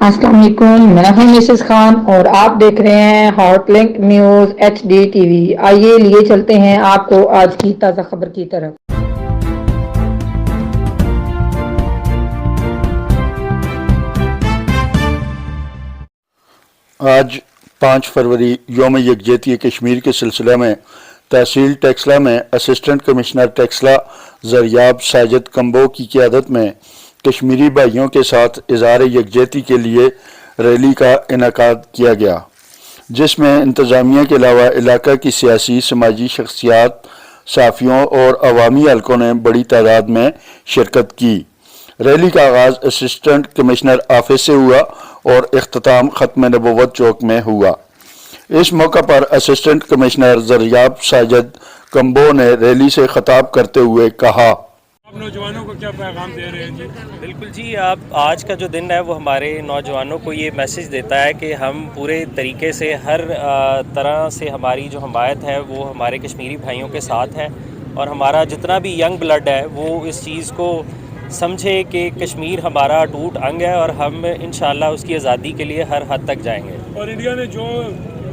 السلام علیکم، میں ہوں مسز خان اور آپ دیکھ رہے ہیں hot link news HD TV۔ آئیے لیے چلتے ہیں آپ کو آج کی تازہ خبر کی طرف۔ آج 5 فروری یوم یکجہتی کشمیر کے سلسلے میں تحصیل ٹیکسلا میں اسسٹنٹ کمشنر ٹیکسلا زریاب ساجد کمبو کی قیادت میں کشمیری بھائیوں کے ساتھ اظہار یکجہتی کے لیے ریلی کا انعقاد کیا گیا، جس میں انتظامیہ کے علاوہ علاقہ کی سیاسی سماجی شخصیات، صحافیوں اور عوامی حلقوں نے بڑی تعداد میں شرکت کی۔ ریلی کا آغاز اسسٹنٹ کمشنر آفس سے ہوا اور اختتام ختم نبوت چوک میں ہوا۔ اس موقع پر اسسٹنٹ کمشنر زریاب ساجد کمبو نے ریلی سے خطاب کرتے ہوئے کہا: آپ نوجوانوں کو کیا پیغام دے رہے ہیں جی؟ بالکل جی، آج کا جو دن ہے وہ ہمارے نوجوانوں کو یہ میسج دیتا ہے کہ ہم پورے طریقے سے ہر طرح سے ہماری جو حمایت ہے وہ ہمارے کشمیری بھائیوں کے ساتھ ہے، اور ہمارا جتنا بھی ینگ بلڈ ہے وہ اس چیز کو سمجھے کہ کشمیر ہمارا اٹوٹ انگ ہے اور ہم انشاءاللہ اس کی آزادی کے لیے ہر حد تک جائیں گے۔ اور انڈیا نے جو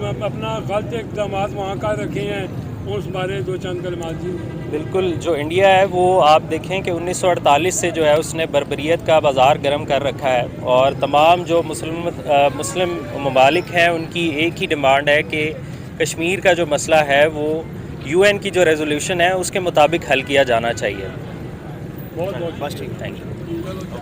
اپنا غلط اقدامات وہاں کا رکھے ہیں اس بارے دو چند کلمات جی۔ بالکل، جو انڈیا ہے وہ آپ دیکھیں کہ 1948 سے جو ہے اس نے بربریت کا بازار گرم کر رکھا ہے، اور تمام جو مسلم ممالک ہیں ان کی ایک ہی ڈیمانڈ ہے کہ کشمیر کا جو مسئلہ ہے وہ UN کی جو ریزولوشن ہے اس کے مطابق حل کیا جانا چاہیے۔ بہت بس ٹھیک، تھینک یو۔